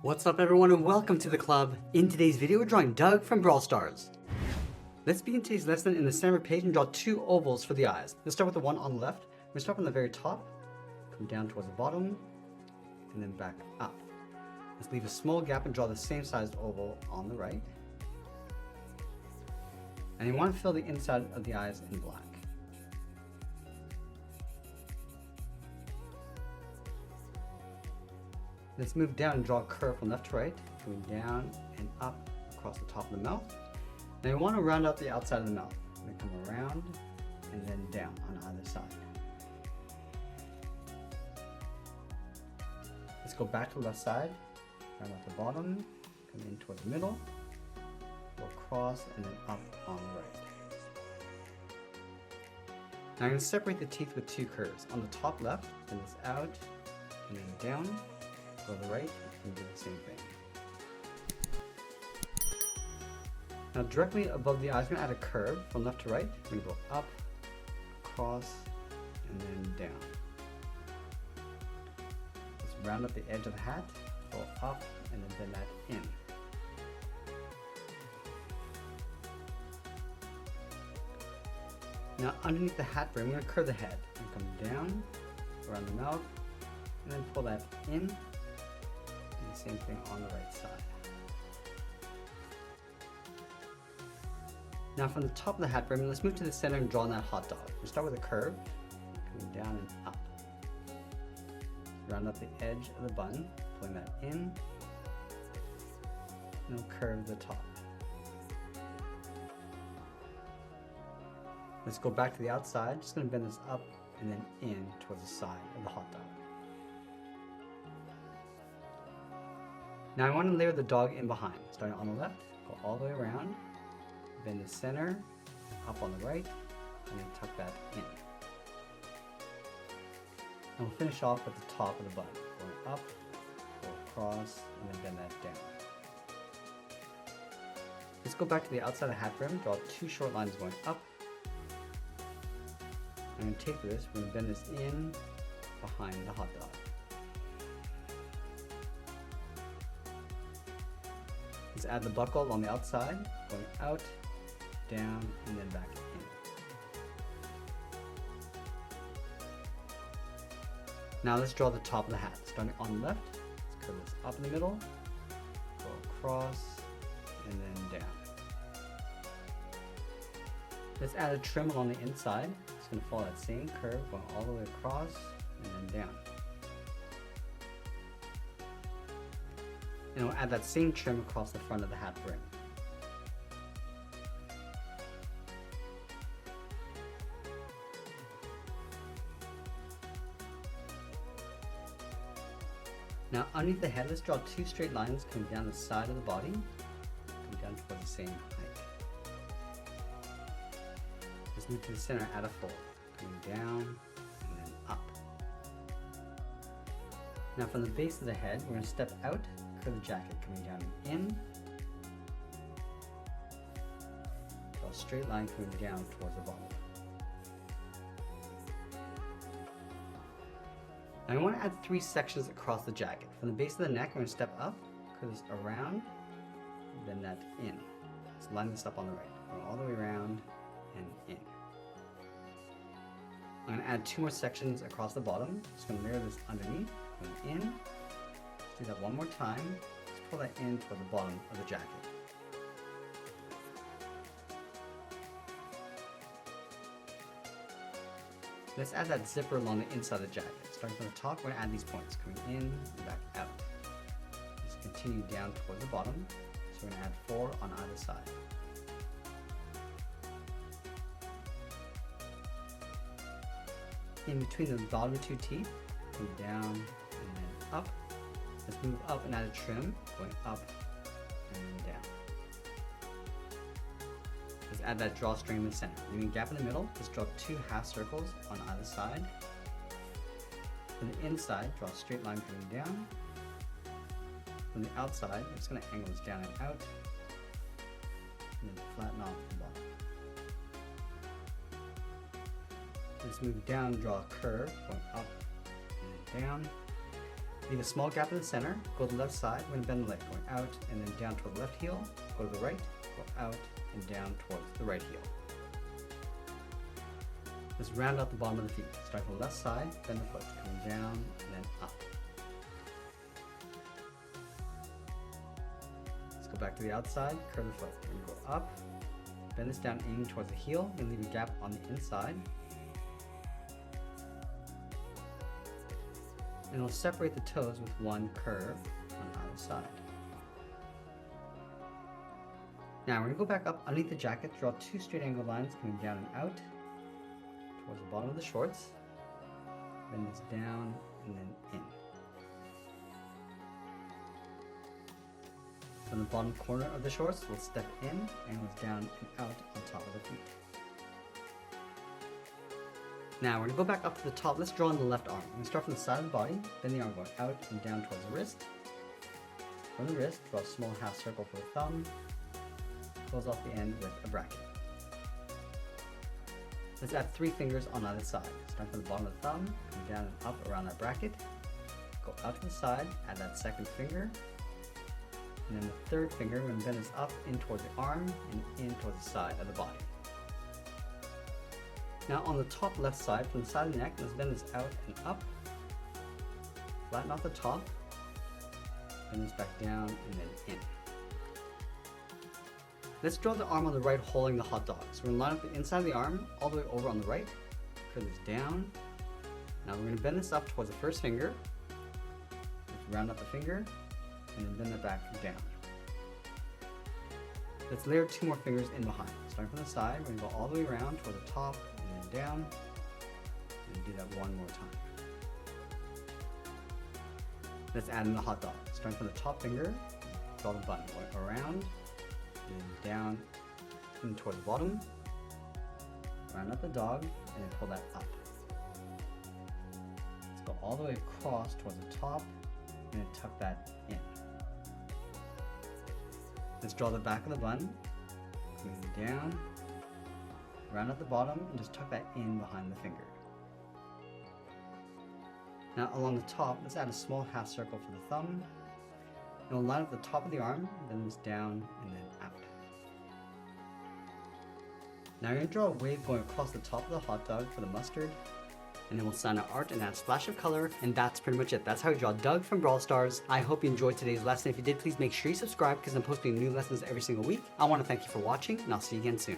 What's up everyone and welcome to the club. In today's video we're drawing Doug from Brawl Stars. Let's begin today's lesson in the center page and draw two ovals for the eyes. Let's start with the one on the left. We're going to start from the very top, come down towards the bottom, and then back up. Let's leave a small gap and draw the same sized oval on the right. And you want to fill the inside of the eyes in black. Let's move down and draw a curve from left to right, going down and up across the top of the mouth. Now we want to round out the outside of the mouth. We're going to come around and then down on either side. Let's go back to the left side, round out the bottom, come in towards the middle, go across and then up on the right. Now I'm going to separate the teeth with two curves. On the top left, bend this out and then down. Go to the right and do the same thing. Now directly above the eyes, we're going to add a curve from left to right. We're going to go up, across, and then down. Let's round up the edge of the hat, go up, and then bend that in. Now underneath the hat brim, we're going to curve the head. And come down, around the mouth, and then pull that in. Same thing on the right side. Now from the top of the hat brim, let's move to the center and draw in that hot dog. We'll start with a curve, coming down and up. Round up the edge of the bun, pulling that in, and then curve the top. Let's go back to the outside, just going to bend this up and then in towards the side of the hot dog. Now I want to layer the dog in behind. Starting on the left, go all the way around, bend the center, up on the right, and then tuck that in. And we'll finish off at the top of the bun. Going up, go across, and then bend that down. Let's go back to the outside of the hat brim, draw two short lines going up. I'm going to take this, we're going to bend this in behind the hot dog. Let's add the buckle on the outside, going out, down, and then back in. Now let's draw the top of the hat. Starting on the left, let's curve this up in the middle, go across, and then down. Let's add a trim along the inside. It's going to follow that same curve, going all the way across, and then down. And we'll add that same trim across the front of the hat brim. Now underneath the head, let's draw two straight lines coming down the side of the body, coming down towards the same height. Let's move to the center, add a fold, coming down and then up. Now from the base of the head, we're going to step out, curve the jacket coming down and in. Draw a straight line coming down towards the bottom. Now I want to add three sections across the jacket. From the base of the neck, we're going to step up, curve this around, bend that in. Let's line this up on the right. Go all the way around and in. I'm going to add two more sections across the bottom. Just going to layer this underneath, going in. Let's do that one more time. Let's pull that in toward the bottom of the jacket. Let's add that zipper along the inside of the jacket. Starting from the top, we're going to add these points, coming in and back out. Just continue down towards the bottom. So we're going to add 4 on either side. In between the bottom two teeth, come down and then up. Let's move up and add a trim, going up and down. Let's add that drawstring in the center. Leaving a gap in the middle, let's draw 2 half circles on either side. From the inside, draw a straight line coming down. From the outside, we're just going to angle this down and out, and then flatten off the bottom. Let's move down, draw a curve, going up and then down. Leave a small gap in the center, go to the left side, we're going to bend the leg, going out and then down toward the left heel, go to the right, go out and down towards the right heel. Let's round out the bottom of the feet. Start from the left side, bend the foot, coming down and then up. Let's go back to the outside, curve the foot. We're going to go up, bend this down, aiming towards the heel, and leave a gap on the inside. And we'll separate the toes with one curve on either side. Now we're going to go back up underneath the jacket, draw 2 straight angled lines coming down and out towards the bottom of the shorts. Bend this down and then in. From the bottom corner of the shorts, we'll step in, angles down and out on top of the feet. Now we're going to go back up to the top. Let's draw on the left arm. We're going to start from the side of the body, bend the arm going out and down towards the wrist. From the wrist, draw a small half circle for the thumb. Close off the end with a bracket. Let's add 3 fingers on either side. Start from the bottom of the thumb, come down and up around that bracket. Go out to the side, add that second finger. And then the third finger, we're going to bend this up in towards the arm and in towards the side of the body. Now on the top left side, from the side of the neck, let's bend this out and up. Flatten off the top. Bend this back down and then in. Let's draw the arm on the right holding the hot dog. So we're going to line up the inside of the arm all the way over on the right. Curve this down. Now we're going to bend this up towards the first finger. Let's round up the finger and then bend it back down. Let's layer 2 more fingers in behind. Starting from the side, we're going to go all the way around toward the top and then down. And do that one more time. Let's add in the hot dog. Starting from the top finger, draw the button, going around, and then down and toward the bottom. Round up the dog and then pull that up. Let's go all the way across towards the top and then tuck that in. Let's draw the back of the bun, moving down, round up the bottom, and just tuck that in behind the finger. Now along the top, let's add a small half circle for the thumb, and we'll line up the top of the arm, bend this down and then out. Now you're going to draw a wave going across the top of the hot dog for the mustard, and then we'll sign our art and add a splash of color, and that's pretty much it. That's how we draw Doug from Brawl Stars. I hope you enjoyed today's lesson. If you did, please make sure you subscribe because I'm posting new lessons every single week. I want to thank you for watching, and I'll see you again soon.